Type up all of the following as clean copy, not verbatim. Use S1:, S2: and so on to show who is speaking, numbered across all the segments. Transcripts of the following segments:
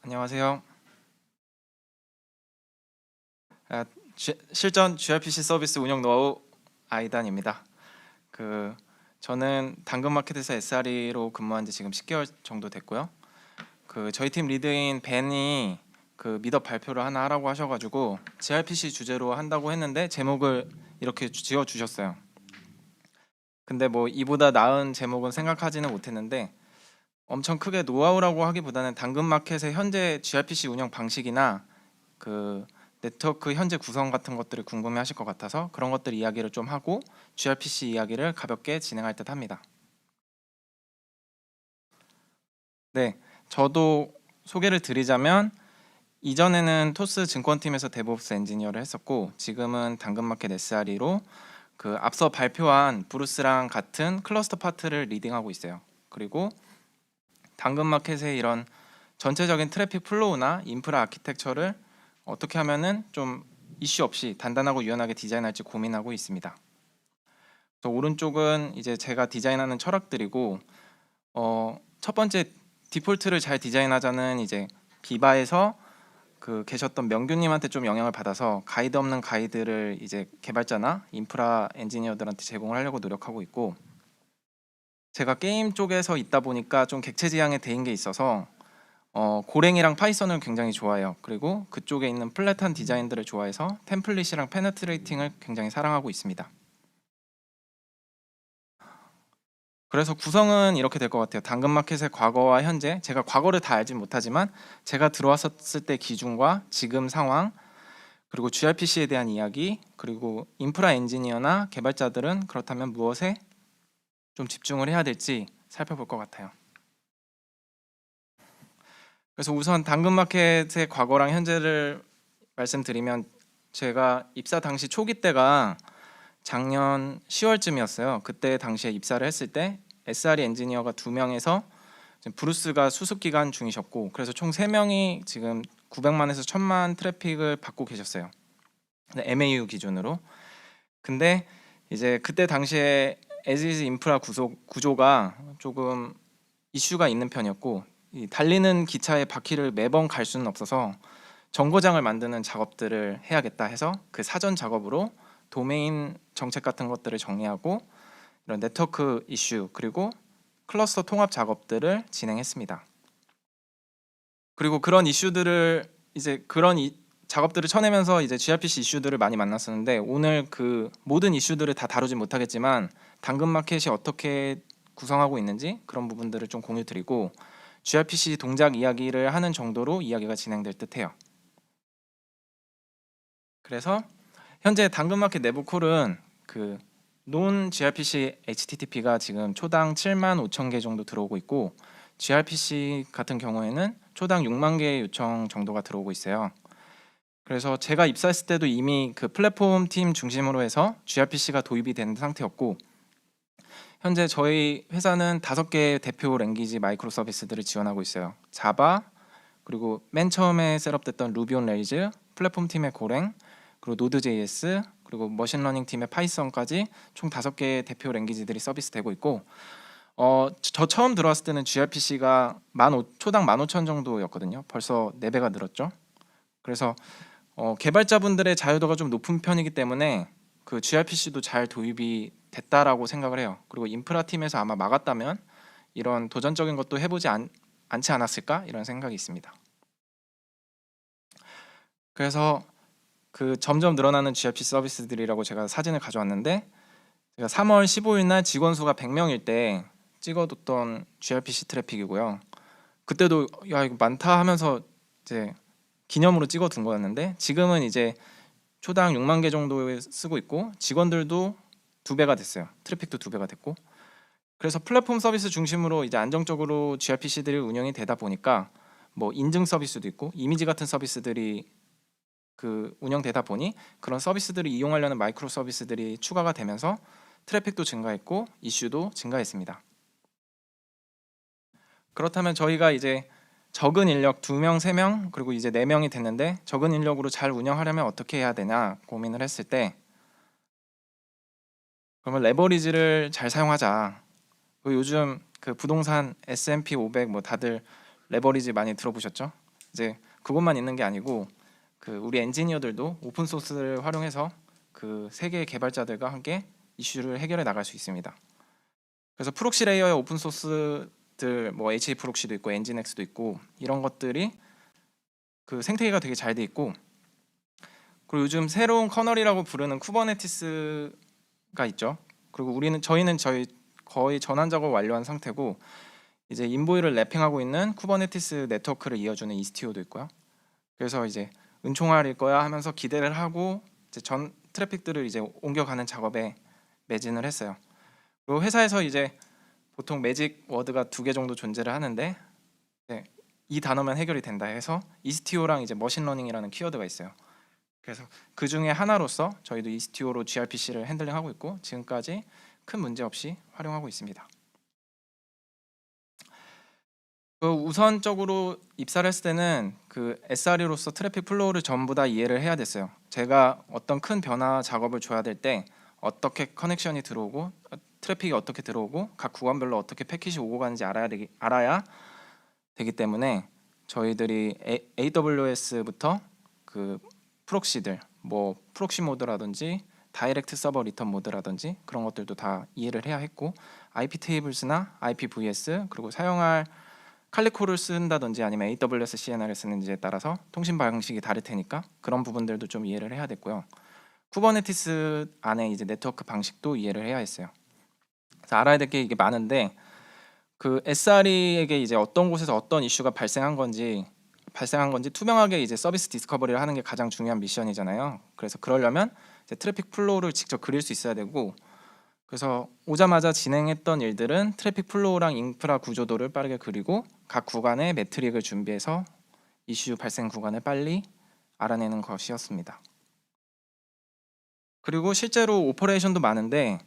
S1: 안녕하세요. 아, 실전 gRPC 서비스 운영 노하우 아이단입니다. 그 저는 당근마켓에서 SRE로 근무한 지 지금 10개월 정도 됐고요. 저희 팀 리드인 벤이 미덕 발표를 하나 하라고 하셔가지고 gRPC 주제로 한다고 했는데 제목을 이렇게 지어 주셨어요. 근데 뭐 이보다 나은 제목은 생각하지는 못했는데 엄청 크게 노하우라고 하기보다는 당근마켓의 현재 gRPC 운영 방식이나 그 네트워크 현재 구성 같은 것들을 궁금해하실 것 같아서 그런 것들 이야기를 좀 하고 gRPC 이야기를 가볍게 진행할 듯 합니다. 네, 저도 소개를 드리자면 이전에는 토스 증권팀에서 데브옵스 엔지니어를 했었고 지금은 당근마켓 SRE로 앞서 발표한 브루스랑 같은 클러스터 파트를 리딩하고 있어요. 그리고 당근마켓의 이런 전체적인 트래픽 플로우나 인프라 아키텍처를 어떻게 하면은 좀 이슈 없이 단단하고 유연하게 디자인할지 고민하고 있습니다. 오른쪽은 이제 제가 디자인하는 철학들이고 첫 번째 디폴트를 잘 디자인하자는 이제 비바에서 계셨던 명규님한테 좀 영향을 받아서 가이드 없는 가이드를 이제 개발자나 인프라 엔지니어들한테 제공을 하려고 노력하고 있고, 제가 게임 쪽에서 있다 보니까 좀 객체 지향에 대인 게 있어서 고랭이랑 파이썬을 굉장히 좋아해요. 그리고 그쪽에 있는 플랫한 디자인들을 좋아해서 템플릿이랑 페네트레이팅을 굉장히 사랑하고 있습니다. 그래서 구성은 이렇게 될 것 같아요. 당근마켓의 과거와 현재, 제가 과거를 다 알진 못하지만 제가 들어왔었을 때 기준과 지금 상황, 그리고 gRPC에 대한 이야기, 그리고 인프라 엔지니어나 개발자들은 그렇다면 무엇에 좀 집중을 해야 될지 살펴볼 것 같아요. 그래서 우선 당근마켓의 과거랑 현재를 말씀드리면, 제가 입사 당시 초기 때가 작년 10월쯤이었어요. 그때 당시에 입사를 했을 때 SRE 엔지니어가 2명에서 브루스가 수습 기간 중이셨고, 그래서 총 3명이 지금 900만에서 1000만 트래픽을 받고 계셨어요. MAU 기준으로. 근데 이제 그때 당시에 as is 인프라 구조가 조금 이슈가 있는 편이었고, 이 달리는 기차의 바퀴를 매번 갈 수는 없어서 정거장을 만드는 작업들을 해야겠다 해서 그 사전 작업으로 도메인 정책 같은 것들을 정리하고 이런 네트워크 이슈 그리고 클러스터 통합 작업들을 진행했습니다. 그리고 그런 이슈들을 이제 작업들을 쳐내면서 이제 gRPC 이슈들을 많이 만났었는데, 오늘 모든 이슈들을 다 다루진 못하겠지만 당근마켓이 어떻게 구성하고 있는지 그런 부분들을 좀 공유 드리고 gRPC 동작 이야기를 하는 정도로 이야기가 진행될 듯해요. 그래서 현재 당근마켓 내부 콜은 논 gRPC HTTP가 지금 초당 75,000개 정도 들어오고 있고, gRPC 같은 경우에는 초당 6만 개 요청 정도가 들어오고 있어요. 그래서 제가 입사했을 때도 이미 플랫폼 팀 중심으로 해서 gRPC가 도입이 된 상태였고, 현재 저희 회사는 5개의 대표 랭귀지 마이크로 서비스들을 지원하고 있어요. 자바, 그리고 맨 처음에 셋업됐던 루비 온 레일즈, 플랫폼 팀의 고랭, 그리고 노드.js, 그리고 머신러닝 팀의 파이썬까지 총 5개의 대표 랭귀지들이 서비스되고 있고, 저 처음 들어왔을 때는 gRPC가 초당 15,000 정도였거든요. 벌써 4배가 늘었죠. 그래서 개발자분들의 자유도가 좀 높은 편이기 때문에 gRPC도 잘 도입이 됐다라고 생각을 해요. 그리고 인프라 팀에서 아마 막았다면 이런 도전적인 것도 해보지 않지 않았을까 이런 생각이 있습니다. 그래서 점점 늘어나는 gRPC 서비스들이라고 제가 사진을 가져왔는데, 제가 3월 15일 날 직원 수가 100명일 때 찍어뒀던 gRPC 트래픽이고요. 그때도 야 이거 많다 하면서 이제 기념으로 찍어둔 거였는데, 지금은 이제 초당 6만 개 정도 쓰고 있고 직원들도 2배가 됐어요. 트래픽도 2배가 됐고, 그래서 플랫폼 서비스 중심으로 이제 안정적으로 gRPC들이 운영이 되다 보니까 뭐 인증 서비스도 있고 이미지 같은 서비스들이 운영되다 보니 그런 서비스들을 이용하려는 마이크로 서비스들이 추가가 되면서 트래픽도 증가했고 이슈도 증가했습니다. 그렇다면 저희가 이제 적은 인력 2명, 3명, 그리고 이제 4명이 됐는데 적은 인력으로 잘 운영하려면 어떻게 해야 되냐 고민을 했을 때, 그러면 레버리지를 잘 사용하자. 요즘 부동산 S&P 500 뭐 다들 레버리지 많이 들어보셨죠? 이제 그것만 있는 게 아니고 그 우리 엔지니어들도 오픈 소스를 활용해서 그 세 개의 개발자들과 함께 이슈를 해결해 나갈 수 있습니다. 그래서 프록시 레이어의 오픈 소스들 뭐 HA 프록시도 있고 엔진엑스도 있고 이런 것들이 그 생태계가 되게 잘 돼 있고, 그리고 요즘 새로운 커널이라고 부르는 쿠버네티스가 있죠. 그리고 저희는 거의 전환 작업 완료한 상태고 이제 인보이를 랩핑하고 있는 쿠버네티스 네트워크를 이어주는 이스티오도 있고요. 그래서 이제 은총알일 거야 하면서 기대를 하고 이제 전 트래픽들을 이제 옮겨가는 작업에 매진을 했어요. 그리고 회사에서 이제 보통 매직 워드가 2개 정도 존재를 하는데 네, 이 단어만 해결이 된다 해서 이스티오랑 이제 머신러닝이라는 키워드가 있어요. 그래서 그 중에 하나로서 저희도 이스티오로 gRPC를 핸들링하고 있고 지금까지 큰 문제 없이 활용하고 있습니다. 그 우선적으로 입사를 했을 때는 그 SRE로서 트래픽 플로우를 전부 다 이해를 해야 됐어요. 제가 어떤 큰 변화 작업을 줘야 될 때 어떻게 커넥션이 들어오고 트래픽이 어떻게 들어오고 각 구간별로 어떻게 패킷이 오고 가는지 알아야 되기 때문에 저희들이 AWS부터 그 프록시들 뭐 프록시 모드라든지 다이렉트 서버 리턴 모드라든지 그런 것들도 다 이해를 해야 했고, IP 테이블스나 IPVS 그리고 사용할 칼리코를 쓴다든지 아니면 AWS CNR을 쓰는지에 따라서 통신 방식이 다를 테니까 그런 부분들도 좀 이해를 해야 됐고요. 쿠버네티스 안에 이제 네트워크 방식도 이해를 해야 했어요. 그래서 알아야 될 게 이게 많은데 그 SRE에게 이제 어떤 곳에서 어떤 이슈가 발생한 건지 투명하게 이제 서비스 디스커버리를 하는 게 가장 중요한 미션이잖아요. 그래서 그러려면 이제 트래픽 플로우를 직접 그릴 수 있어야 되고, 그래서 오자마자 진행했던 일들은 트래픽 플로우랑 인프라 구조도를 빠르게 그리고 각 구간의 매트릭을 준비해서 이슈 발생 구간을 빨리 알아내는 것이었습니다. 그리고 실제로 오퍼레이션도 많은데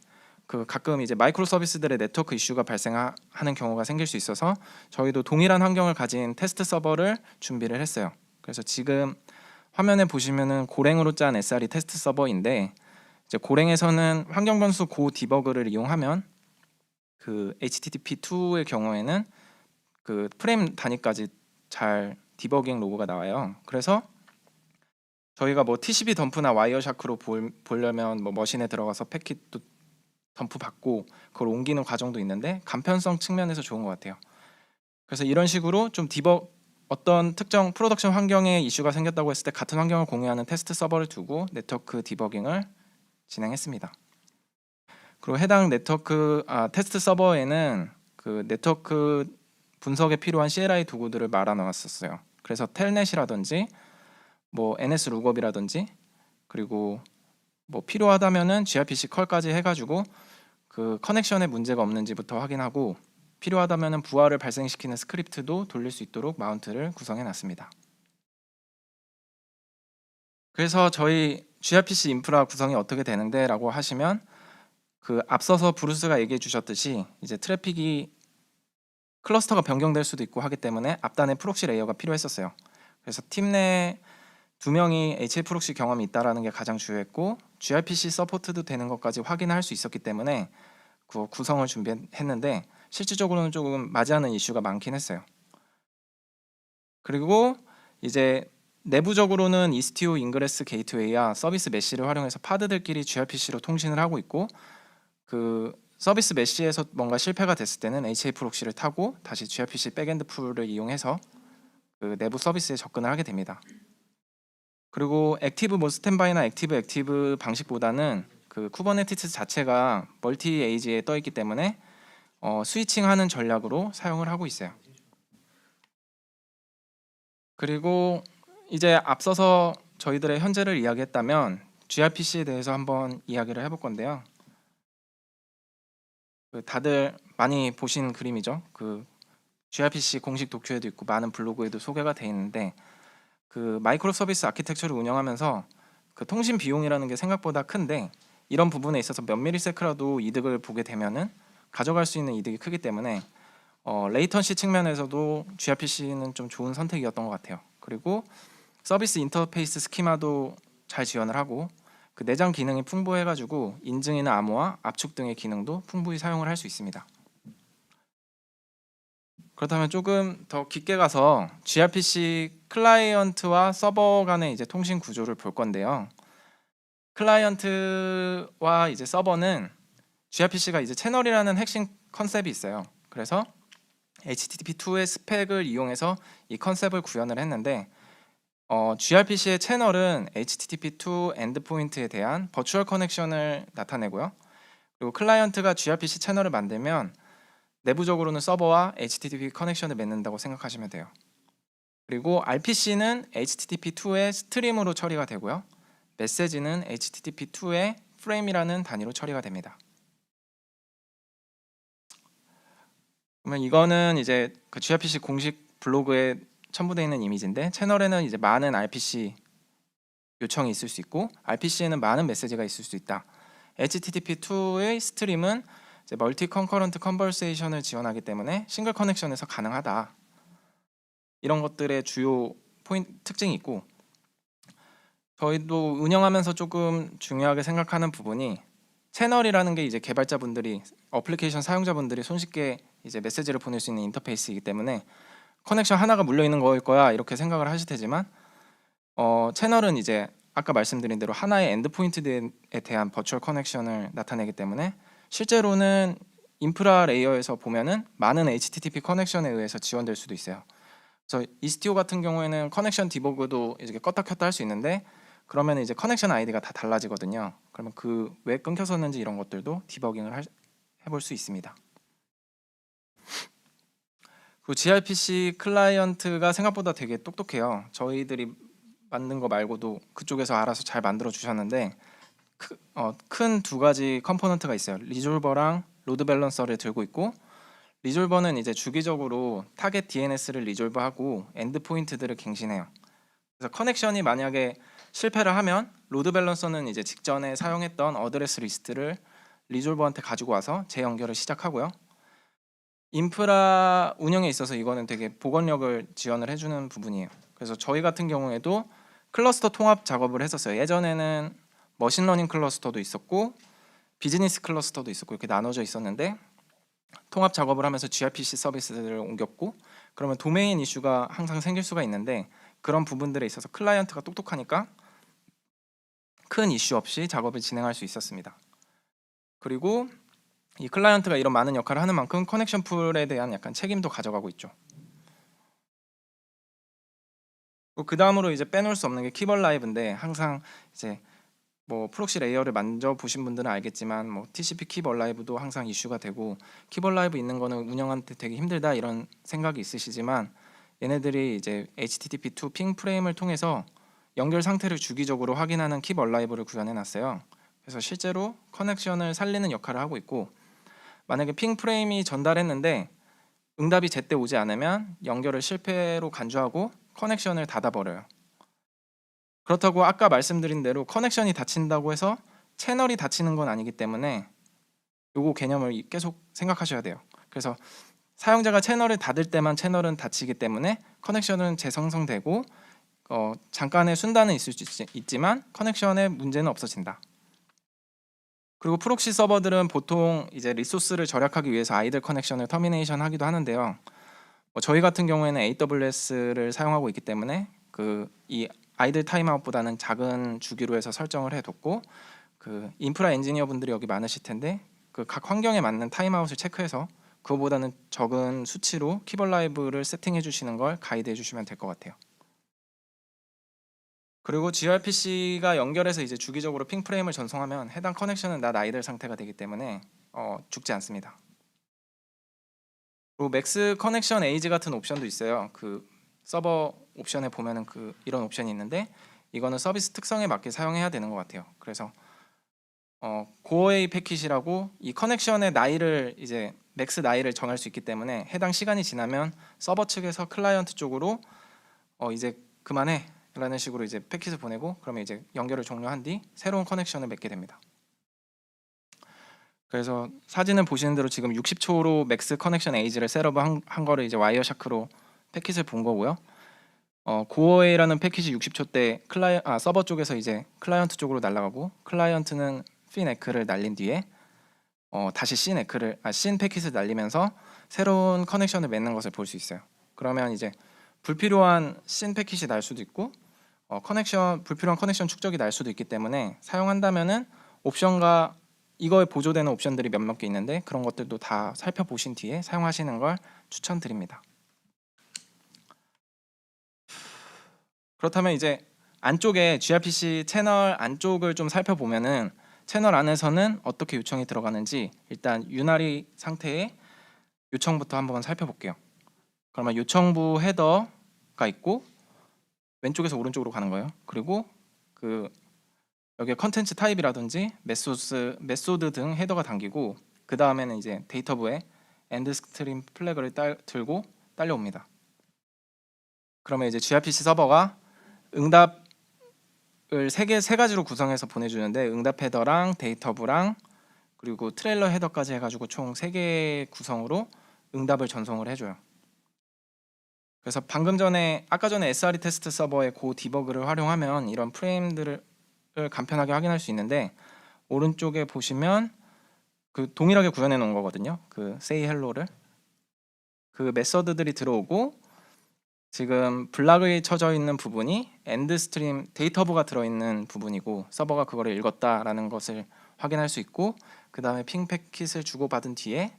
S1: 그 가끔 이제 마이크로 서비스들의 네트워크 이슈가 발생하는 경우가 생길 수 있어서 저희도 동일한 환경을 가진 테스트 서버를 준비를 했어요. 그래서 지금 화면에 보시면은 고랭으로 짠 SRE 테스트 서버인데 이제 고랭에서는 환경 변수 고 디버그를 이용하면 그 HTTP2의 경우에는 그 프레임 단위까지 잘 디버깅 로그가 나와요. 그래서 저희가 뭐 TCP 덤프나 와이어샤크로 보려면 뭐 머신에 들어가서 패킷도 덤프 받고 그걸 옮기는 과정도 있는데 간편성 측면에서 좋은 것 같아요. 그래서 이런 식으로 좀 어떤 특정 프로덕션 환경에 이슈가 생겼다고 했을 때 같은 환경을 공유하는 테스트 서버를 두고 네트워크 디버깅을 진행했습니다. 그리고 해당 테스트 서버에는 그 네트워크 분석에 필요한 CLI 도구들을 말아 놓았었어요. 그래서 텔넷이라든지 뭐 NS 룩업이라든지 그리고 뭐 필요하다면은 gRPC 컬까지 해가지고 그 커넥션에 문제가 없는지부터 확인하고 필요하다면은 부하를 발생시키는 스크립트도 돌릴 수 있도록 마운트를 구성해 놨습니다. 그래서 저희 gRPC 인프라 구성이 어떻게 되는데 라고 하시면 그 앞서서 브루스가 얘기해 주셨듯이 이제 트래픽이 클러스터가 변경될 수도 있고 하기 때문에 앞단에 프록시 레이어가 필요했었어요. 그래서 팀 내 2명이 HA 프록시 경험이 있다라는 게 가장 주요했고 gRPC 서포트도 되는 것까지 확인할 수 있었기 때문에 그 구성을 준비했는데 실질적으로는 조금 맞이 않는 이슈가 많긴 했어요. 그리고 이제 내부적으로는 이스티오 인그레스 게이트웨이와 서비스 메시를 활용해서 파드들끼리 gRPC로 통신을 하고 있고, 그 서비스 메시에서 뭔가 실패가 됐을 때는 HA 프록시를 타고 다시 gRPC 백엔드 풀을 이용해서 그 내부 서비스에 접근을 하게 됩니다. 그리고 액티브 뭐 스탠바이나 액티브 방식보다는 그 쿠버네티스 자체가 멀티 에이지에 떠 있기 때문에 스위칭하는 전략으로 사용을 하고 있어요. 그리고 이제 앞서서 저희들의 현재를 이야기했다면 gRPC에 대해서 한번 이야기를 해볼 건데요. 다들 많이 보신 그림이죠. 그 gRPC 공식 도큐에도 있고 많은 블로그에도 소개가 돼 있는데 그 마이크로 서비스 아키텍처를 운영하면서 그 통신 비용이라는 게 생각보다 큰데 이런 부분에 있어서 몇 밀리세크라도 이득을 보게 되면은 가져갈 수 있는 이득이 크기 때문에 레이턴시 측면에서도 gRPC는 좀 좋은 선택이었던 것 같아요. 그리고 서비스 인터페이스 스키마도 잘 지원을 하고 그 내장 기능이 풍부해가지고 인증이나 암호화, 압축 등의 기능도 풍부히 사용을 할 수 있습니다. 그렇다면 조금 더 깊게 가서 gRPC 클라이언트와 서버 간의 이제 통신 구조를 볼 건데요. 클라이언트와 이제 서버는 gRPC가 이제 채널이라는 핵심 컨셉이 있어요. 그래서 HTTP2의 스펙을 이용해서 이 컨셉을 구현을 했는데 gRPC의 채널은 HTTP2 엔드포인트에 대한 버추얼 커넥션을 나타내고요. 그리고 클라이언트가 gRPC 채널을 만들면 내부적으로는 서버와 HTTP 커넥션을 맺는다고 생각하시면 돼요. 그리고 RPC는 HTTP2의 스트림으로 처리가 되고요. 메시지는 HTTP2의 프레임이라는 단위로 처리가 됩니다. 그러면 이거는 이제 그 gRPC 공식 블로그에 첨부되어 있는 이미지인데, 채널에는 이제 많은 RPC 요청이 있을 수 있고 RPC에는 많은 메시지가 있을 수 있다. HTTP2의 스트림은 이제 멀티 컨커런트 컨버세이션을 지원하기 때문에 싱글 커넥션에서 가능하다. 이런 것들의 주요 특징이 있고, 저희도 운영하면서 조금 중요하게 생각하는 부분이, 채널이라는 게 이제 개발자분들이, 어플리케이션 사용자분들이 손쉽게 이제 메시지를 보낼 수 있는 인터페이스이기 때문에 커넥션 하나가 물려 있는 거일 거야 이렇게 생각을 하실 테지만, 채널은 이제 아까 말씀드린 대로 하나의 엔드포인트에 대한 버추얼 커넥션을 나타내기 때문에 실제로는 인프라 레이어에서 보면은 많은 HTTP 커넥션에 의해서 지원될 수도 있어요. 그래서 이스티오 같은 경우에는 커넥션 디버그도 이렇게 껐다 켰다 할 수 있는데, 그러면 이제 커넥션 아이디가 다 달라지거든요. 그러면 그 왜 끊겼었는지 이런 것들도 디버깅을 해볼 수 있습니다. 그 gRPC 클라이언트가 생각보다 되게 똑똑해요. 저희들이 만든 거 말고도 그쪽에서 알아서 잘 만들어 주셨는데, 큰 두 가지 컴포넌트가 있어요. 리졸버랑 로드 밸런서를 들고 있고, 리졸버는 이제 주기적으로 타겟 DNS를 리졸버하고 엔드 포인트들을 갱신해요. 그래서 커넥션이 만약에 실패를 하면 로드 밸런서는 이제 직전에 사용했던 어드레스 리스트를 리졸버한테 가지고 와서 재연결을 시작하고요. 인프라 운영에 있어서 이거는 되게 복원력을 지원을 해주는 부분이에요. 그래서 저희 같은 경우에도 클러스터 통합 작업을 했었어요. 예전에는 머신러닝 클러스터도 있었고 비즈니스 클러스터도 있었고 이렇게 나눠져 있었는데, 통합 작업을 하면서 gRPC 서비스들을 옮겼고, 그러면 도메인 이슈가 항상 생길 수가 있는데, 그런 부분들에 있어서 클라이언트가 똑똑하니까 큰 이슈 없이 작업을 진행할 수 있었습니다. 그리고 이 클라이언트가 이런 많은 역할을 하는 만큼 커넥션 풀에 대한 약간 책임도 가져가고 있죠. 그 다음으로 이제 빼놓을 수 없는 게 키벌 라이브인데, 항상 이제 뭐 프록시 레이어를 만져보신 분들은 알겠지만 뭐 TCP 키벌 라이브도 항상 이슈가 되고, 키벌 라이브 있는 거는 운영한테 되게 힘들다 이런 생각이 있으시지만, 얘네들이 이제 HTTP2 핑 프레임을 통해서 연결 상태를 주기적으로 확인하는 키벌 라이브를 구현해 놨어요. 그래서 실제로 커넥션을 살리는 역할을 하고 있고, 만약에 핑 프레임이 전달했는데 응답이 제때 오지 않으면 연결을 실패로 간주하고 커넥션을 닫아버려요. 그렇다고 아까 말씀드린 대로 커넥션이 닫힌다고 해서 채널이 닫히는 건 아니기 때문에 요거 개념을 계속 생각하셔야 돼요. 그래서 사용자가 채널을 닫을 때만 채널은 닫히기 때문에 커넥션은 재생성되고 잠깐의 순단은 있을 수 있지만 커넥션의 문제는 없어진다. 그리고 프록시 서버들은 보통 이제 리소스를 절약하기 위해서 아이들 커넥션을 터미네이션 하기도 하는데요. 저희 같은 경우에는 AWS를 사용하고 있기 때문에 이 아이들 타임아웃보다는 작은 주기로 해서 설정을 해뒀고, 그 인프라 엔지니어 분들이 여기 많으실 텐데 그 각 환경에 맞는 타임아웃을 체크해서 그거보다는 적은 수치로 키벌 라이브를 세팅해 주시는 걸 가이드해 주시면 될 것 같아요. 그리고 gRPC가 연결해서 이제 주기적으로 핑 프레임을 전송하면 해당 커넥션은 낫 아이들 상태가 되기 때문에 죽지 않습니다. 그리고 맥스 커넥션 에이지 같은 옵션도 있어요. 그 서버 옵션에 보면은 이런 옵션이 있는데, 이거는 서비스 특성에 맞게 사용해야 되는 것 같아요. 그래서 고어웨이 패킷이라고 이 커넥션의 나이를 이제 맥스 나이를 정할 수 있기 때문에 해당 시간이 지나면 서버 측에서 클라이언트 쪽으로 이제 그만해 라는 식으로 이제 패킷을 보내고, 그러면 이제 연결을 종료한 뒤 새로운 커넥션을 맺게 됩니다. 그래서 사진을 보시는 대로 지금 60초로 맥스 커넥션 에이지를 셋업 한 거를 이제 와이어샤크로 패킷을 본 거고요. 고어웨이라는 패킷이 60초 때 서버 쪽에서 이제 클라이언트 쪽으로 날아가고, 클라이언트는 핀 에크를 날린 뒤에 다시 신 패킷을 날리면서 새로운 커넥션을 맺는 것을 볼 수 있어요. 그러면 이제 불필요한 씬 패킷이 날 수도 있고 불필요한 커넥션 축적이 날 수도 있기 때문에 사용한다면은 옵션과 이거에 보조되는 옵션들이 몇몇 개 있는데 그런 것들도 다 살펴보신 뒤에 사용하시는 걸 추천드립니다. 그렇다면 이제 안쪽에 gRPC 채널 안쪽을 좀 살펴보면은 채널 안에서는 어떻게 요청이 들어가는지 일단 유나리 상태의 요청부터 한번 살펴볼게요. 그러면 요청부 헤더가 있고 왼쪽에서 오른쪽으로 가는 거예요. 그리고 여기에 컨텐츠 타입이라든지 메소드 등 헤더가 담기고 그 다음에는 이제 데이터부에 엔드 스트림 플래그를 들고 딸려옵니다. 그러면 이제 gRPC 서버가 응답을 세 가지로 구성해서 보내주는데 응답 헤더랑 데이터부랑 그리고 트레일러 헤더까지 해가지고 총 3개의 구성으로 응답을 전송을 해줘요. 그래서 아까 전에 SRE 테스트 서버의 디버그를 활용하면 이런 프레임들을 간편하게 확인할 수 있는데 오른쪽에 보시면 동일하게 구현해 놓은 거거든요. say hello를 메서드들이 들어오고 지금 블락이 쳐져 있는 부분이 엔드 스트림 데이터부가 들어있는 부분이고 서버가 그거를 읽었다라는 것을 확인할 수 있고 그 다음에 핑 패킷을 주고받은 뒤에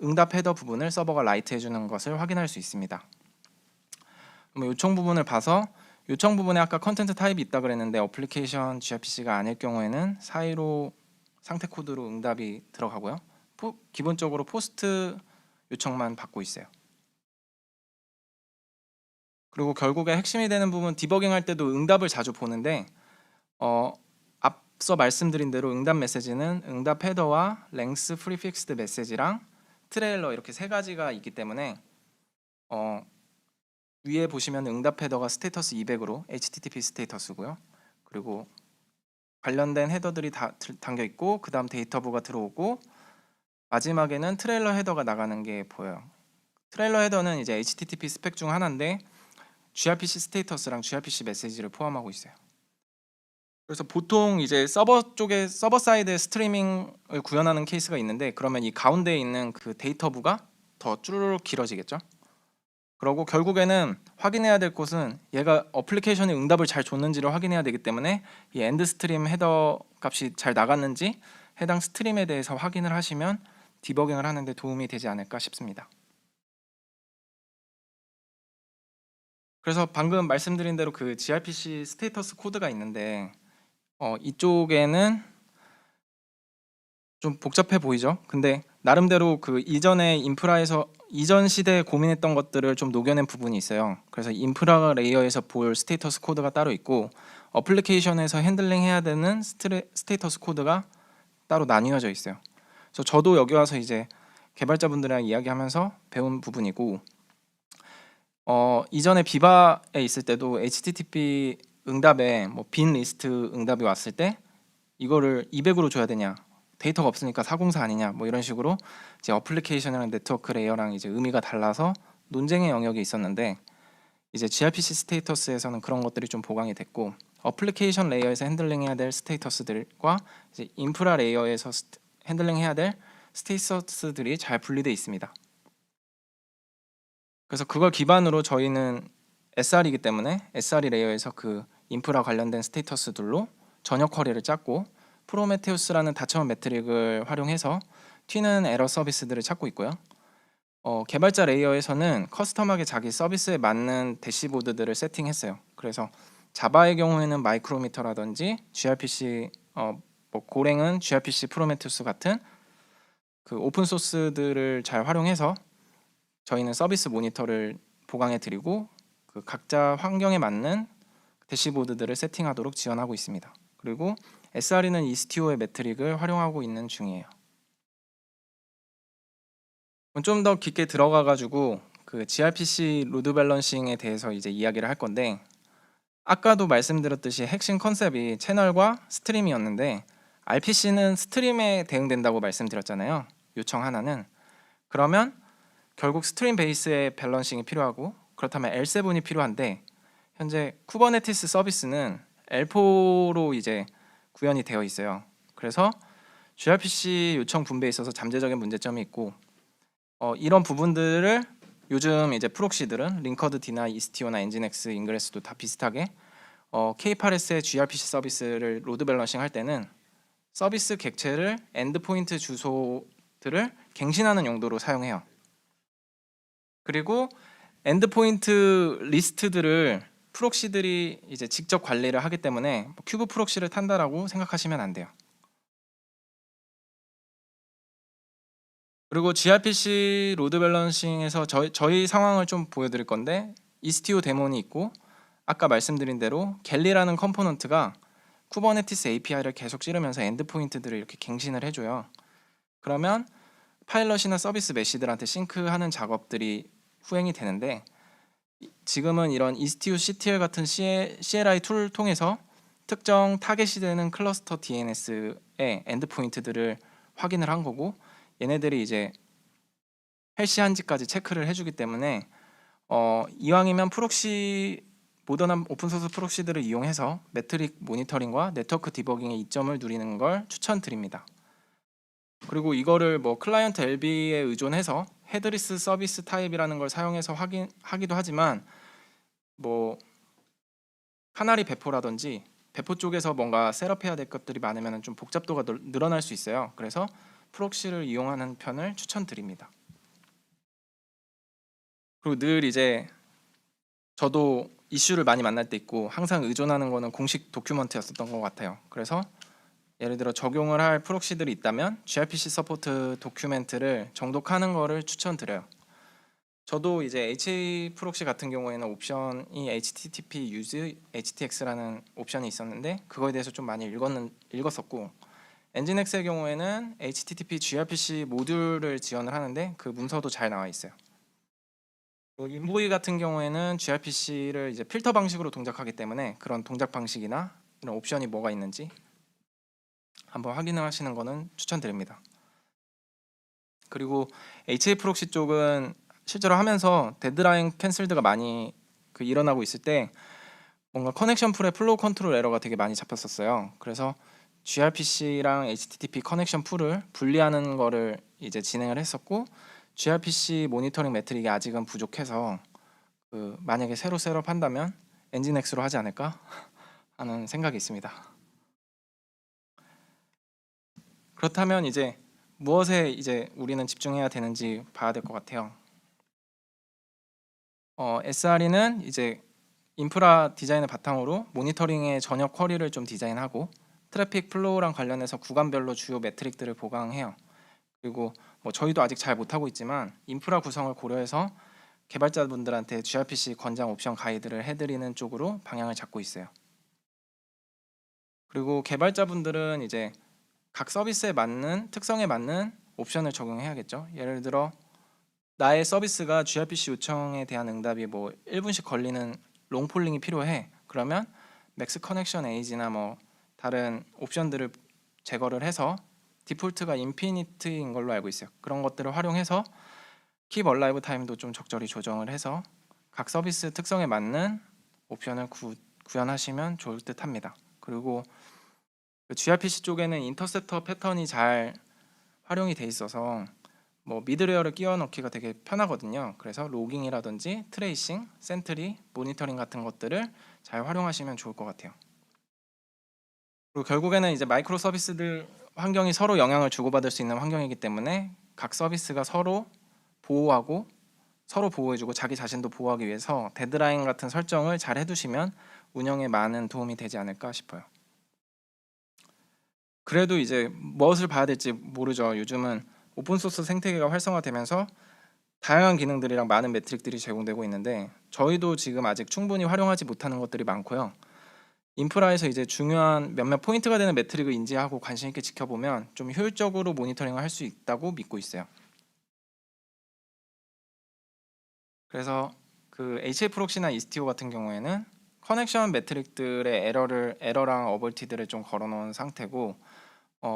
S1: 응답 헤더 부분을 서버가 라이트 해주는 것을 확인할 수 있습니다. 그럼 요청 부분을 봐서 요청 부분에 아까 컨텐트 타입이 있다 그랬는데 어플리케이션 gRPC가 아닐 경우에는 사이로 상태 코드로 응답이 들어가고요. 기본적으로 포스트 요청만 받고 있어요. 그리고 결국에 핵심이 되는 부분 디버깅 할 때도 응답을 자주 보는데 앞서 말씀드린 대로 응답 메시지는 응답 헤더와 랭스 프리픽스드 메시지랑 트레일러 이렇게 3가지가 있기 때문에 위에 보시면 응답 헤더가 스테이터스 200으로 HTTP 스테이터스고요. 그리고 관련된 헤더들이 다 담겨 있고 그 다음 데이터부가 들어오고 마지막에는 트레일러 헤더가 나가는 게 보여요. 트레일러 헤더는 이제 HTTP 스펙 중 하나인데 gRPC 스테이터스랑 gRPC 메시지를 포함하고 있어요. 그래서 보통 이제 서버 사이드 스트리밍을 구현하는 케이스가 있는데 그러면 이 가운데에 있는 데이터부가 더 쭈르륵 길어지겠죠. 그리고 결국에는 확인해야 될 곳은 얘가 어플리케이션이 응답을 잘 줬는지를 확인해야 되기 때문에 이 엔드 스트림 헤더 값이 잘 나갔는지 해당 스트림에 대해서 확인을 하시면 디버깅을 하는 데 도움이 되지 않을까 싶습니다. 그래서 방금 말씀드린 대로 gRPC 스테이터스 코드가 있는데 이쪽에는 좀 복잡해 보이죠? 근데 나름대로 이전 시대에 고민했던 것들을 좀 녹여낸 부분이 있어요. 그래서 인프라 레이어에서 볼 스테이터스 코드가 따로 있고 어플리케이션에서 핸들링 해야 되는 스테이터스 코드가 따로 나뉘어져 있어요. 그래서 저도 여기 와서 이제 개발자분들이랑 이야기하면서 배운 부분이고 이전에 비바에 있을 때도 HTTP 응답에 빈 리스트 응답이 왔을 때 이거를 200으로 줘야 되냐 데이터가 없으니까 404 아니냐 이런 식으로 이제 어플리케이션이랑 네트워크 레이어랑 이제 의미가 달라서 논쟁의 영역이 있었는데 이제 gRPC 스테이터스에서는 그런 것들이 좀 보강이 됐고 어플리케이션 레이어에서 핸들링해야 될 스테이터스들과 이제 인프라 레이어에서 핸들링해야 될 스테이터스들이 잘 분리되어 있습니다. 그래서 그걸 기반으로 저희는 SR이기 때문에 SRE 레이어에서 인프라 관련된 스테이터스들로 전역 쿼리를 짰고 프로메테우스라는 다처음 매트릭을 활용해서 튀는 에러 서비스들을 찾고 있고요. 개발자 레이어에서는 커스텀하게 자기 서비스에 맞는 대시보드들을 세팅했어요. 그래서 자바의 경우에는 마이크로미터라든지 gRPC 고랭은 gRPC 프로메테우스 같은 오픈 소스들을 잘 활용해서 저희는 서비스 모니터를 보강해 드리고 각자 환경에 맞는 대시보드들을 세팅하도록 지원하고 있습니다. 그리고 SRE는 이스티오의 매트릭을 활용하고 있는 중이에요. 좀 더 깊게 들어가가지고 gRPC 로드 밸런싱에 대해서 이제 이야기를 할 건데 아까도 말씀드렸듯이 핵심 컨셉이 채널과 스트림이었는데 RPC는 스트림에 대응된다고 말씀드렸잖아요. 요청 하나는. 그러면 결국 스트림 베이스의 밸런싱이 필요하고 그렇다면 L7이 필요한데 현재 쿠버네티스 서비스는 L4로 이제 구현이 되어 있어요. 그래서 gRPC 요청 분배에 있어서 잠재적인 문제점이 있고 이런 부분들을 요즘 이제 프록시들은 링커드 D나 이스티오나 엔진엑스, 인그레스도 다 비슷하게 K8s의 gRPC 서비스를 로드 밸런싱 할 때는 서비스 객체를 엔드포인트 주소들을 갱신하는 용도로 사용해요. 그리고 엔드포인트 리스트들을 프록시들이 이제 직접 관리를 하기 때문에 큐브 프록시를 탄다라고 생각하시면 안 돼요. 그리고 gRPC 로드 밸런싱에서 저희 상황을 좀 보여드릴 건데 이스티오 데몬이 있고 아까 말씀드린 대로 갤리라는 컴포넌트가 쿠버네티스 API를 계속 찌르면서 엔드포인트들을 이렇게 갱신을 해줘요. 그러면 파일럿이나 서비스 메시들한테 싱크하는 작업들이 후행이 되는데 지금은 이런 이스티오 CTL 같은 CLI 툴을 통해서 특정 타겟이 되는 클러스터 DNS의 엔드포인트들을 확인을 한 거고 얘네들이 이제 헬시한지까지 체크를 해주기 때문에 이왕이면 프록시 모던한 오픈소스 프록시들을 이용해서 매트릭 모니터링과 네트워크 디버깅의 이점을 누리는 걸 추천드립니다. 그리고 이거를 뭐 클라이언트 LB에 의존해서 헤드리스 서비스 타입이라는 걸 사용해서 하기도 하지만 뭐 카나리 배포라든지 배포 쪽에서 뭔가 셋업해야 될 것들이 많으면 좀 복잡도가 늘어날 수 있어요. 그래서 프록시를 이용하는 편을 추천드립니다. 그리고 늘 이제 저도 이슈를 많이 만날 때 있고 항상 의존하는 거는 공식 도큐먼트였었던 것 같아요. 그래서 예를 들어 적용을 할 프록시들이 있다면 gRPC 서포트 도큐멘트를 정독하는 거를 추천드려요. 저도 이제 HA 프록시 같은 경우에는 옵션이 HTTP use HTX라는 옵션이 있었는데 그거에 대해서 좀 많이 읽었었고 엔진엑스의 경우에는 HTTP gRPC 모듈을 지원을 하는데 그 문서도 잘 나와 있어요. 인보이 같은 경우에는 gRPC를 이제 필터 방식으로 동작하기 때문에 그런 동작 방식이나 이런 옵션이 뭐가 있는지 한번 확인하시는 거는 추천드립니다. 그리고 HA 프록시 쪽은 실제로 하면서 데드라인 캔슬드가 많이 일어나고 있을 때 뭔가 커넥션 풀의 플로우 컨트롤 에러가 되게 많이 잡혔었어요. 그래서 gRPC랑 HTTP 커넥션 풀을 분리하는 거를 이제 진행을 했었고 gRPC 모니터링 매트릭이 아직은 부족해서 만약에 새로 셋업한다면 엔진엑스로 하지 않을까 하는 생각이 있습니다. 그렇다면 이제 무엇에 이제 우리는 집중해야 되는지 봐야 될 것 같아요. SRE는 이제 인프라 디자인을 바탕으로 모니터링의 전역 쿼리를 좀 디자인하고 트래픽 플로우랑 관련해서 구간별로 주요 매트릭들을 보강해요. 그리고 뭐 저희도 아직 잘 못하고 있지만 인프라 구성을 고려해서 개발자분들한테 gRPC 권장 옵션 가이드를 해드리는 쪽으로 방향을 잡고 있어요. 그리고 개발자분들은 이제 각 서비스에 맞는 특성에 맞는 옵션을 적용해야겠죠. 예를 들어 나의 서비스가 gRPC 요청에 대한 응답이 뭐 1분씩 걸리는 롱폴링이 필요해. 그러면 맥스 커넥션 에이지나 뭐 다른 옵션들을 제거를 해서 디폴트가 인피니트인 걸로 알고 있어요. 그런 것들을 활용해서 킵 얼라이브 타임도 좀 적절히 조정을 해서 각 서비스 특성에 맞는 옵션을 구현하시면 좋을 듯 합니다. 그리고 gRPC 쪽에는 인터셉터 패턴이 잘 활용이 돼 있어서 뭐 미드레어를 끼워 넣기가 되게 편하거든요. 그래서 로깅이라든지 트레이싱, 센트리, 모니터링 같은 것들을 잘 활용하시면 좋을 것 같아요. 그리고 결국에는 이제 마이크로 서비스들 환경이 서로 영향을 주고받을 수 있는 환경이기 때문에 각 서비스가 서로 보호하고 서로 보호해주고 자기 자신도 보호하기 위해서 데드라인 같은 설정을 잘 해두시면 운영에 많은 도움이 되지 않을까 싶어요. 그래도 이제 무엇을 봐야 될지 모르죠. 요즘은 오픈소스 생태계가 활성화되면서 다양한 기능들이랑 많은 매트릭들이 제공되고 있는데 저희도 지금 아직 충분히 활용하지 못하는 것들이 많고요. 인프라에서 이제 중요한 몇몇 포인트가 되는 매트릭을 인지하고 관심 있게 지켜보면 좀 효율적으로 모니터링을 할 수 있다고 믿고 있어요. 그래서 HA 프록시나 이스티오 같은 경우에는 커넥션 매트릭들의 에러랑 어벌티들을 좀 걸어놓은 상태고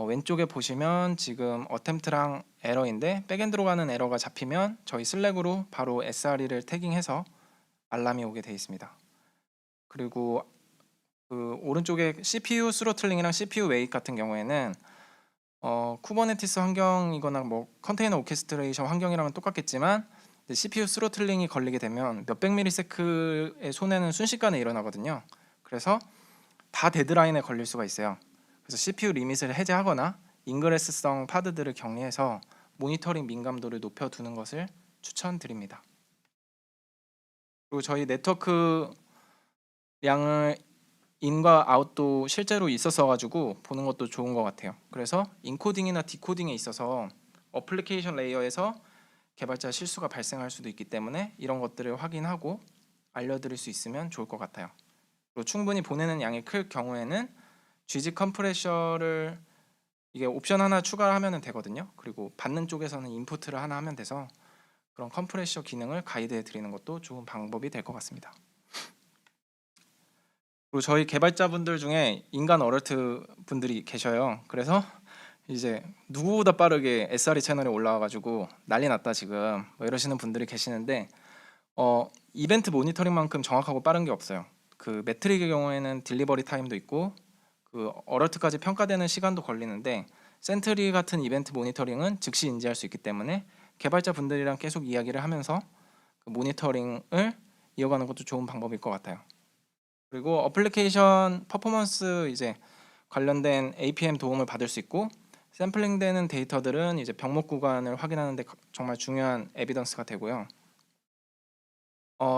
S1: 왼쪽에 보시면 지금 어템트랑 에러인데 백엔드로 가는 에러가 잡히면 저희 슬랙으로 바로 SRE를 태깅해서 알람이 오게 되어 있습니다. 그리고 오른쪽에 CPU 스로틀링이랑 CPU 웨이트 같은 경우에는 쿠버네티스 환경이거나 뭐 컨테이너 오케스트레이션 환경이랑은 똑같겠지만 CPU 스로틀링이 걸리게 되면 몇백 밀리세크의 손해는 순식간에 일어나거든요. 그래서 다 데드라인에 걸릴 수가 있어요. 그래서 CPU 리밋을 해제하거나 인그레스성 파드들을 격리해서 모니터링 민감도를 높여두는 것을 추천드립니다. 그리고 저희 네트워크 양을 인과 아웃도 실제로 있었어 가지고 보는 것도 좋은 것 같아요. 그래서 인코딩이나 디코딩에 있어서 어플리케이션 레이어에서 개발자 실수가 발생할 수도 있기 때문에 이런 것들을 확인하고 알려드릴 수 있으면 좋을 것 같아요. 그리고 충분히 보내는 양이 클 경우에는 GZ 컴프레셔를 이게 옵션 하나 추가하면 되거든요. 그리고 받는 쪽에서는 인풋을 하나 하면 돼서 그런 컴프레셔 기능을 가이드해 드리는 것도 좋은 방법이 될 것 같습니다. 그리고 저희 개발자분들 중에 인간 어럴트 분들이 계셔요. 그래서 이제 누구보다 빠르게 SRE 채널에 올라와가지고 난리 났다 지금 뭐 이러시는 분들이 계시는데 이벤트 모니터링만큼 정확하고 빠른 게 없어요. 그 매트릭의 경우에는 딜리버리 타임도 있고 그 어럴트까지 평가되는 시간도 걸리는데 센트리 같은 이벤트 모니터링은 즉시 인지할 수 있기 때문에 개발자 분들이랑 계속 이야기를 하면서 그 모니터링을 이어가는 것도 좋은 방법일 것 같아요. 그리고 어플리케이션 퍼포먼스 이제 관련된 APM 도움을 받을 수 있고 샘플링되는 데이터들은 이제 병목 구간을 확인하는 데 정말 중요한 에비던스가 되고요.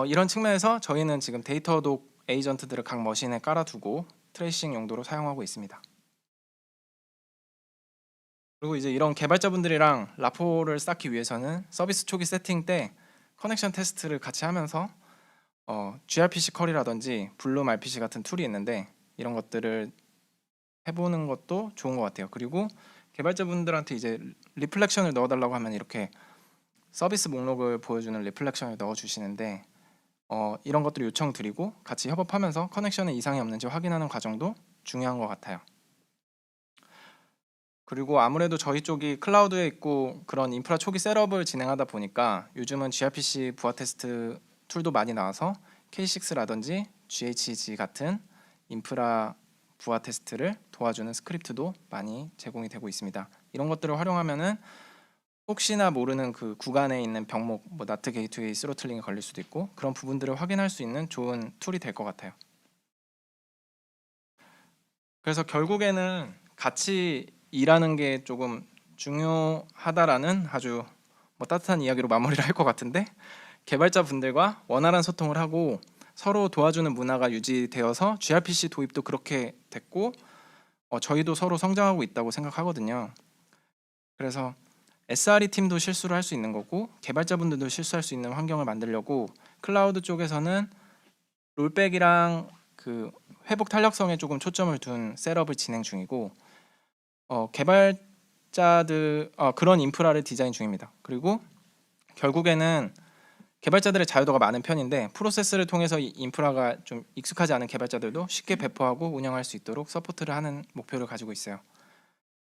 S1: 이런 측면에서 저희는 지금 데이터독 에이전트들을 각 머신에 깔아두고 트레이싱 용도로 사용하고 있습니다. 그리고 이제 이런 개발자분들이랑 라포를 쌓기 위해서는 서비스 초기 세팅 때 커넥션 테스트를 같이 하면서 gRPC 컬이라든지 블룸 RPC 같은 툴이 있는데 이런 것들을 해보는 것도 좋은 것 같아요. 그리고 개발자분들한테 이제 리플렉션을 넣어달라고 하면 이렇게 서비스 목록을 보여주는 리플렉션을 넣어주시는데 이런 것들을 요청드리고 같이 협업하면서 커넥션에 이상이 없는지 확인하는 과정도 중요한 것 같아요. 그리고 아무래도 저희 쪽이 클라우드에 있고 그런 인프라 초기 셋업을 진행하다 보니까 요즘은 gRPC 부하 테스트 툴도 많이 나와서 K6라든지 GHG 같은 인프라 부하 테스트를 도와주는 스크립트도 많이 제공이 되고 있습니다. 이런 것들을 활용하면은 혹시나 모르는 그 구간에 있는 병목, 뭐 나트 게이트웨이 스로틀링이 걸릴 수도 있고 그런 부분들을 확인할 수 있는 좋은 툴이 될 것 같아요. 그래서 결국에는 같이 일하는 게 조금 중요하다라는 아주 뭐 따뜻한 이야기로 마무리를 할 것 같은데 개발자 분들과 원활한 소통을 하고 서로 도와주는 문화가 유지되어서 gRPC 도입도 그렇게 됐고 저희도 서로 성장하고 있다고 생각하거든요. 그래서 SRE 팀도 실수를 할 수 있는 거고 개발자분들도 실수할 수 있는 환경을 만들려고 클라우드 쪽에서는 롤백이랑 그 회복 탄력성에 조금 초점을 둔 셋업을 진행 중이고 개발자들 그런 인프라를 디자인 중입니다. 그리고 결국에는 개발자들의 자유도가 많은 편인데 프로세스를 통해서 이 인프라가 좀 익숙하지 않은 개발자들도 쉽게 배포하고 운영할 수 있도록 서포트를 하는 목표를 가지고 있어요.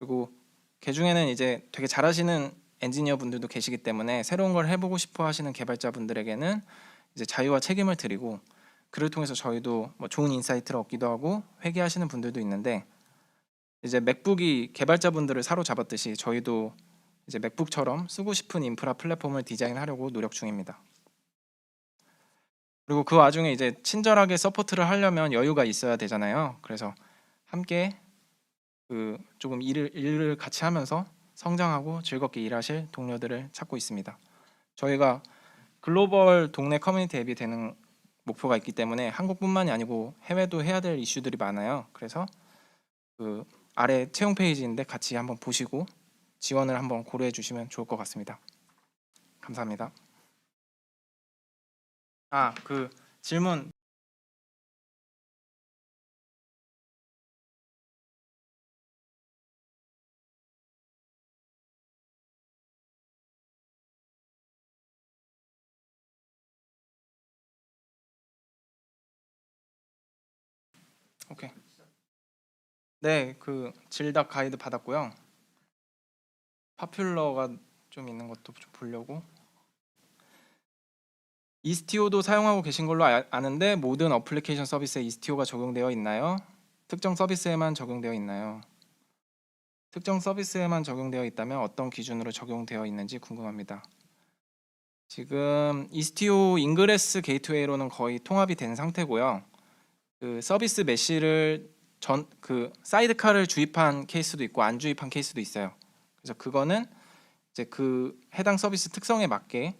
S1: 그리고 그 중에는 이제 되게 잘하시는 엔지니어 분들도 계시기 때문에 새로운 걸 해보고 싶어 하시는 개발자 분들에게는 이제 자유와 책임을 드리고 그를 통해서 저희도 뭐 좋은 인사이트를 얻기도 하고 회개하시는 분들도 있는데 이제 맥북이 개발자 분들을 사로잡았듯이 저희도 이제 맥북처럼 쓰고 싶은 인프라 플랫폼을 디자인하려고 노력 중입니다. 그리고 그 와중에 이제 친절하게 서포트를 하려면 여유가 있어야 되잖아요. 그래서 함께 그 조금 일을 같이 하면서 성장하고 즐겁게 일하실 동료들을 찾고 있습니다. 저희가 글로벌 동네 커뮤니티 앱이 되는 목표가 있기 때문에 한국뿐만이 아니고 해외도 해야 될 이슈들이 많아요. 그래서 그 아래 채용 페이지인데 같이 한번 보시고 지원을 한번 고려해 주시면 좋을 것 같습니다. 감사합니다. 그 질문. 오케이. 네, 그 질닭 가이드 받았고요. 파퓰러가 좀 있는 것도 좀 보려고. 이스티오도 사용하고 계신 걸로 아는데 모든 어플리케이션 서비스에 이스티오가 적용되어 있나요? 특정 서비스에만 적용되어 있나요? 특정 서비스에만 적용되어 있다면 어떤 기준으로 적용되어 있는지 궁금합니다. 지금 이스티오 인그레스 게이트웨이로는 거의 통합이 된 상태고요. 그 서비스 메시를 그 사이드카를 주입한 케이스도 있고 안 주입한 케이스도 있어요. 그래서 그거는 이제 그 해당 서비스 특성에 맞게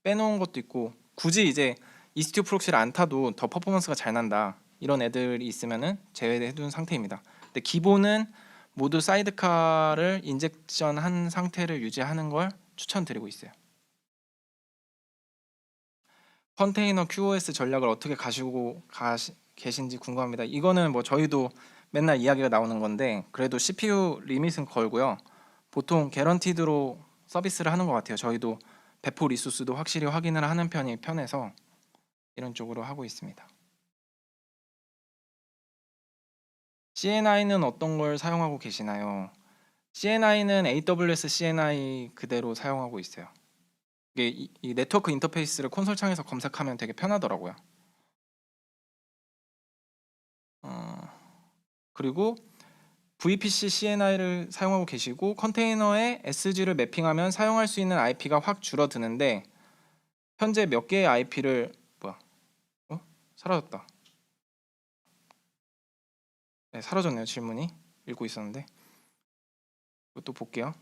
S1: 빼놓은 것도 있고, 굳이 이제 이스티오 프록시를 안 타도 더 퍼포먼스가 잘 난다 이런 애들이 있으면은 제외해둔 상태입니다. 근데 기본은 모두 사이드카를 인젝션한 상태를 유지하는 걸 추천드리고 있어요. 컨테이너 QoS 전략을 어떻게 가지고 계신지 궁금합니다. 이거는 뭐 저희도 맨날 이야기가 나오는 건데, 그래도 CPU 리밋은 걸고요. 보통 개런티드로 서비스를 하는 것 같아요. 저희도 배포 리소스도 확실히 확인을 하는 편이 편해서 이런 쪽으로 하고 있습니다. CNI는 어떤 걸 사용하고 계시나요? CNI는 AWS CNI 그대로 사용하고 있어요. 이게 이 네트워크 인터페이스를 콘솔 창에서 검색하면 되게 편하더라고요. 그리고 VPC CNI를 사용하고 계시고, 컨테이너에 SG를 매핑하면 사용할 수 있는 IP가 확 줄어드는데, 현재 몇 개의 IP를 사라졌다. 네, 사라졌네요. 질문이 읽고 있었는데 이것도 볼게요.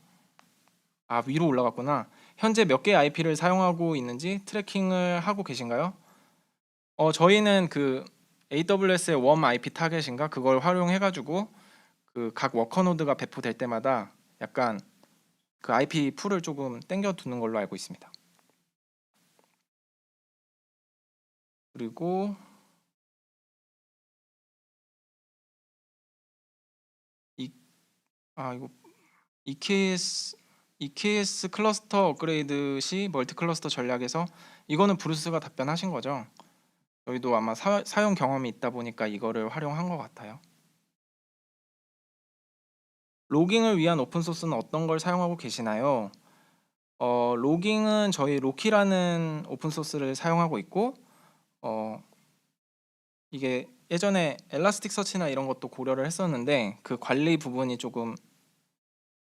S1: 위로 올라갔구나. 현재 몇 개의 IP를 사용하고 있는지 트래킹을 하고 계신가요? 저희는 그 AWS의 웜 IP 타겟인가 그걸 활용해가지고 그 각 워커 노드가 배포될 때마다 약간 그 IP 풀을 조금 땡겨 두는 걸로 알고 있습니다. 그리고 이거 EKS 클러스터 업그레이드 시 멀티 클러스터 전략에서, 이거는 브루스가 답변하신 거죠? 저희도 아마 사용 경험이 있다 보니까 이거를 활용한 것 같아요. 로깅을 위한 오픈소스는 어떤 걸 사용하고 계시나요? 로깅은 저희 로키라는 오픈소스를 사용하고 있고, 이게 예전에 엘라스틱 서치나 이런 것도 고려를 했었는데, 그 관리 부분이 조금,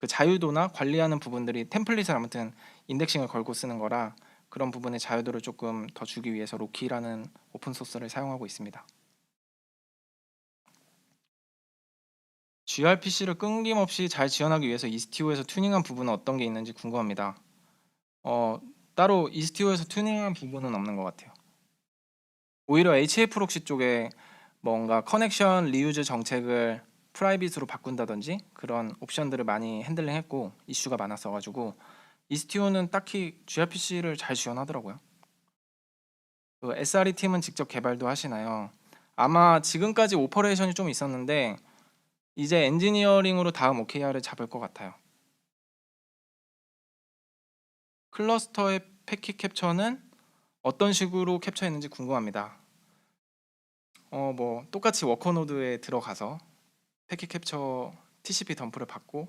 S1: 그 자유도나 관리하는 부분들이 템플릿을 아무튼 인덱싱을 걸고 쓰는 거라, 그런 부분의 자유도를 조금 더 주기 위해서 로키라는 오픈소스를 사용하고 있습니다. gRPC를 끊김없이 잘 지원하기 위해서 이스티오에서 튜닝한 부분은 어떤 게 있는지 궁금합니다. 따로 이스티오에서 튜닝한 부분은 없는 것 같아요. 오히려 HA 프록시 쪽에 뭔가 커넥션 리유즈 정책을 프라이빗으로 바꾼다든지 그런 옵션들을 많이 핸들링했고 이슈가 많았어가지고, 이스티오는 딱히 gRPC를 잘 지원하더라고요. 그 SRE 팀은 직접 개발도 하시나요? 아마 지금까지 오퍼레이션이 좀 있었는데 이제 엔지니어링으로 다음 OKR을 잡을 것 같아요. 클러스터의 패킷 캡처는 어떤 식으로 캡처했는지 궁금합니다. 뭐 똑같이 워커 노드에 들어가서 패킷 캡처 TCP 덤프를 받고,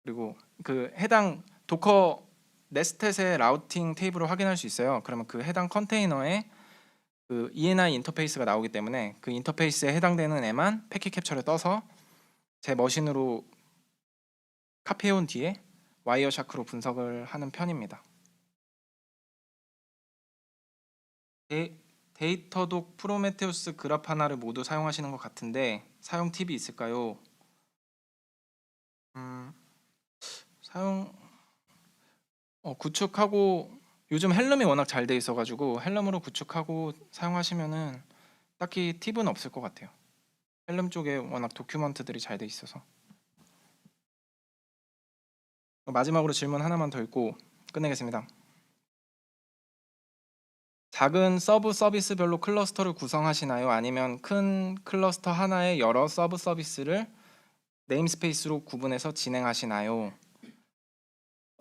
S1: 그리고 그 해당 도커 네스텟의 라우팅 테이블을 확인할 수 있어요. 그러면 그 해당 컨테이너에 그 ENI 인터페이스가 나오기 때문에 그 인터페이스에 해당되는 애만 패킷 캡처를 떠서 제 머신으로 카피해온 뒤에 와이어샤크로 분석을 하는 편입니다. 데이터독, 프로메테우스, 그라파나를 모두 사용하시는 것 같은데 사용 팁이 있을까요? 사용 구축하고, 요즘 헬름이 워낙 잘 돼 있어가지고 헬름으로 구축하고 사용하시면은 딱히 팁은 없을 것 같아요. 헬름 쪽에 워낙 도큐먼트들이 잘 돼 있어서. 마지막으로 질문 하나만 더 읽고 끝내겠습니다. 작은 서브 서비스별로 클러스터를 구성하시나요? 아니면 큰 클러스터 하나에 여러 서브 서비스를 네임스페이스로 구분해서 진행하시나요?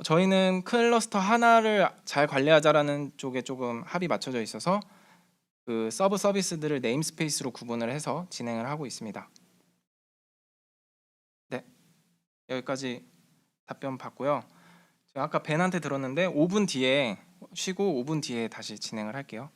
S1: 저희는 클러스터 하나를 잘 관리하자라는 쪽에 조금 합이 맞춰져 있어서 그 서브 서비스들을 네임스페이스로 구분을 해서 진행을 하고 있습니다. 네, 여기까지 답변 받고요. 제가 아까 벤한테 들었는데 5분 뒤에 쉬고 5분 뒤에 다시 진행을 할게요.